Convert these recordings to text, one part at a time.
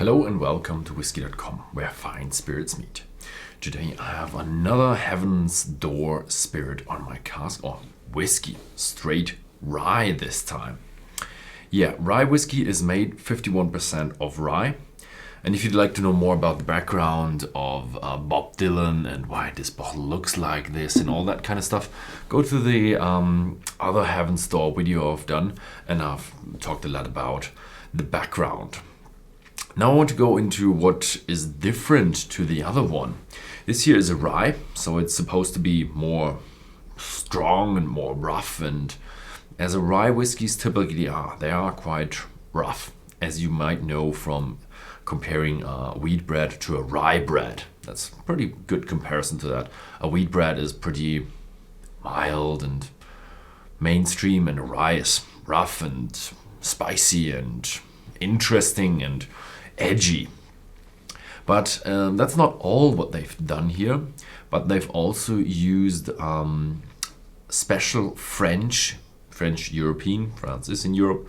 Hello and welcome to Whisky.com, where fine spirits meet. Today I have another Heaven's Door spirit on my cask, or whiskey, straight rye this time. Yeah, rye whiskey is made 51% of rye. And if you'd like to know more about the background of Bob Dylan and why this bottle looks like this and all that kind of stuff, go to the other Heaven's Door video I've done, and I've talked a lot about the background. Now I want to go into what is different to the other one. This here is a rye, so it's supposed to be more strong and more rough, and as a rye whiskeys typically are, they are quite rough, as you might know from comparing wheat bread to a rye bread. That's a pretty good comparison to that. A wheat bread is pretty mild and mainstream, and a rye is rough and spicy and interesting and edgy. But that's not all what they've done here, but they've also used special French European, France is in Europe,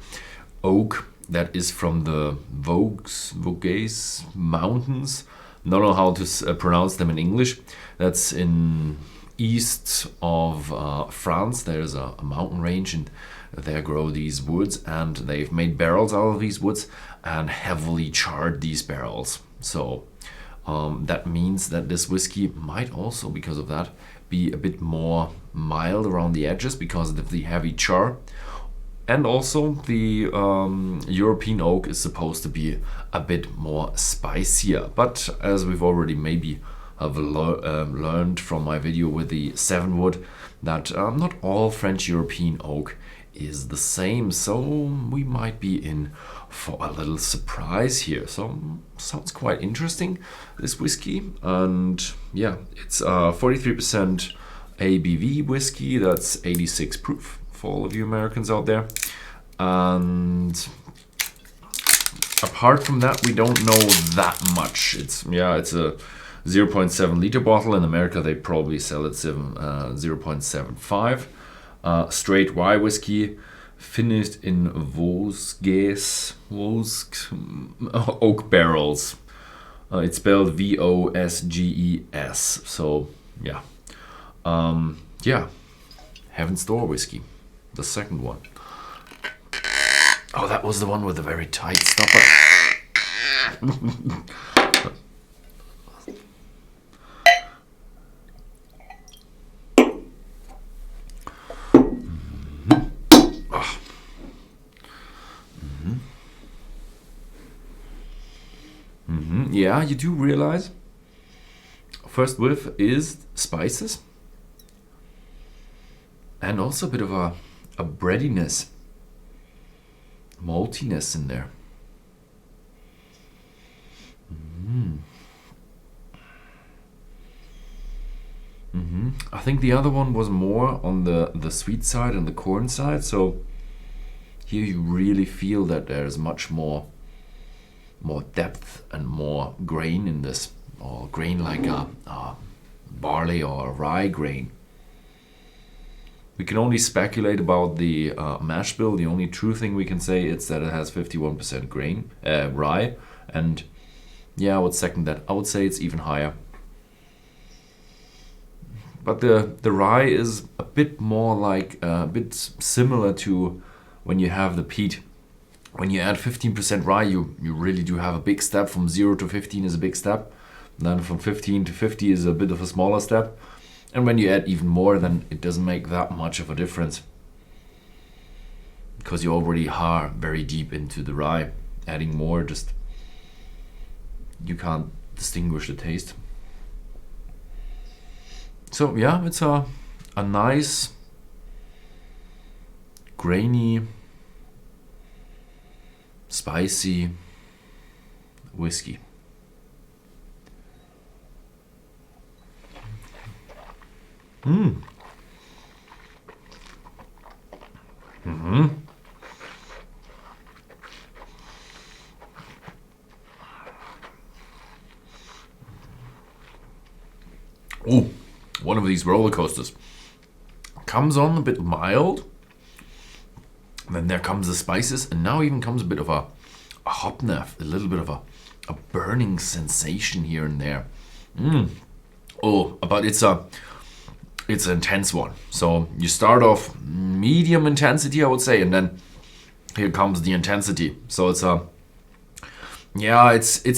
oak that is from the Vosges Mountains. Don't know how to pronounce them in English. That's in east of France. There's a mountain range, and there grow these woods, and they've made barrels out of these woods and heavily charred these barrels. So that means that this whiskey might also, because of that, be a bit more mild around the edges because of the heavy char. And also the European oak is supposed to be a bit more spicier. But as we've already maybe have learned from my video with the 7 wood, that not all French European oak is the same, so we might be in for a little surprise here. So sounds quite interesting, this whiskey. And yeah, it's 43% ABV whiskey. That's 86 proof for all of you Americans out there. And apart from that, we don't know that much. It's a 0.7 liter bottle. In America they probably sell it 0.75. Straight rye whiskey, finished in Vosges oak barrels. It's spelled Vosges. So yeah, Heaven's Door whiskey, the second one. Oh, that was the one with the very tight stopper. Yeah, you do realize first whiff is spices and also a bit of a breadiness, maltiness in there. I think the other one was more on the sweet side and the corn side, so here you really feel that there's much more depth and more grain in this, or grain like a barley or a rye grain. We can only speculate about the mash bill. The only true thing we can say is that it has 51% grain, rye, and yeah, I would second that. I would say it's even higher. But the rye is a bit more like, a bit similar to when you have the peat. When you add 15% rye, you really do have a big step. From 0 to 15 is a big step. And then from 15 to 50 is a bit of a smaller step. And when you add even more, then it doesn't make that much of a difference, because you already are very deep into the rye. Adding more, just you can't distinguish the taste. So yeah, it's a nice, grainy, spicy whiskey. Oh, one of these roller coasters. Comes on a bit mild, then there comes the spices, and now even comes a bit of a hop note, a little bit of a a burning sensation here and there. Oh, but it's an intense one. So you start off medium intensity, I would say, and then here comes the intensity. So it's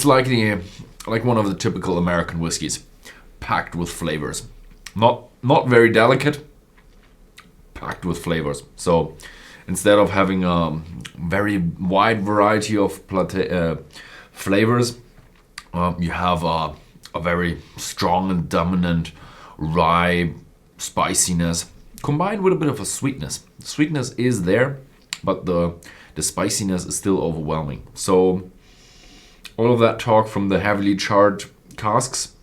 like one of the typical American whiskeys, packed with flavors. Not very delicate, packed with flavors. So instead of having a very wide variety of flavors, you have a very strong and dominant rye spiciness combined with a bit of a sweetness. The sweetness is there, but the spiciness is still overwhelming. So all of that talk from the heavily charred casks,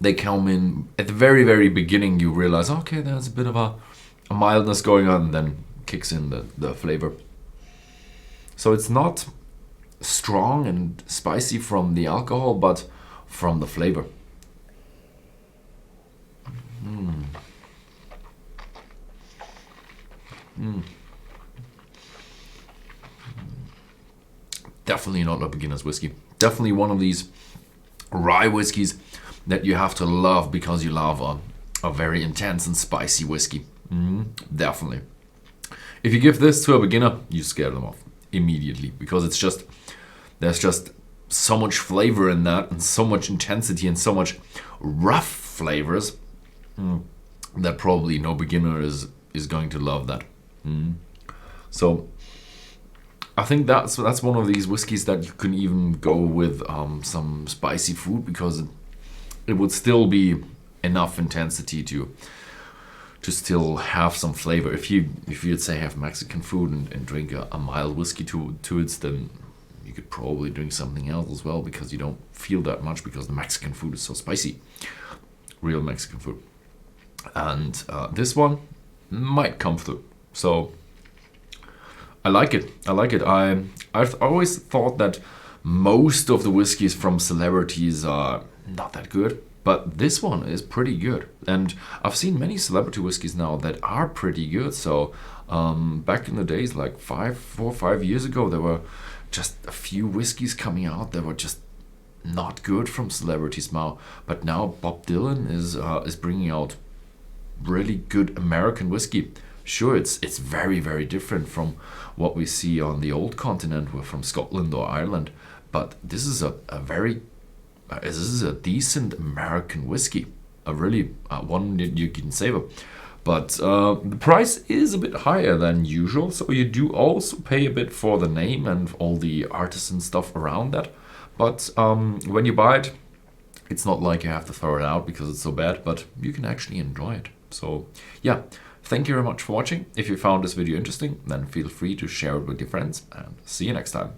they come in at the very, very beginning. You realize, okay, there's a bit of a mildness going on, and then kicks in the flavor. So it's not strong and spicy from the alcohol, but from the flavor. Definitely not a beginner's whiskey. Definitely one of these rye whiskeys that you have to love because you love a very intense and spicy whiskey. Definitely. If you give this to a beginner, you scare them off immediately, because there's just so much flavor in that, and so much intensity, and so much rough flavors that probably no beginner is going to love that. So I think that's one of these whiskeys that you can even go with some spicy food, because it would still be enough intensity to still have some flavor. If you'd say have Mexican food and drink a mild whiskey to it, then you could probably drink something else as well, because you don't feel that much, because the Mexican food is so spicy. Real Mexican food. And this one might come through. So I like it. I've always thought that most of the whiskeys from celebrities are not that good, but this one is pretty good. And I've seen many celebrity whiskeys now that are pretty good. So back in the days, like 4 or 5 years ago, there were just a few whiskeys coming out that were just not good from celebrities now. But now Bob Dylan is bringing out really good American whiskey. Sure, it's very, very different from what we see on the old continent, from Scotland or Ireland. But this is this is a decent American whiskey, a really one that you can savor. But the price is a bit higher than usual, so you do also pay a bit for the name and all the artisan stuff around that. But when you buy it, it's not like you have to throw it out because it's so bad, but you can actually enjoy it. So yeah, thank you very much for watching. If you found this video interesting, then feel free to share it with your friends, and see you next time.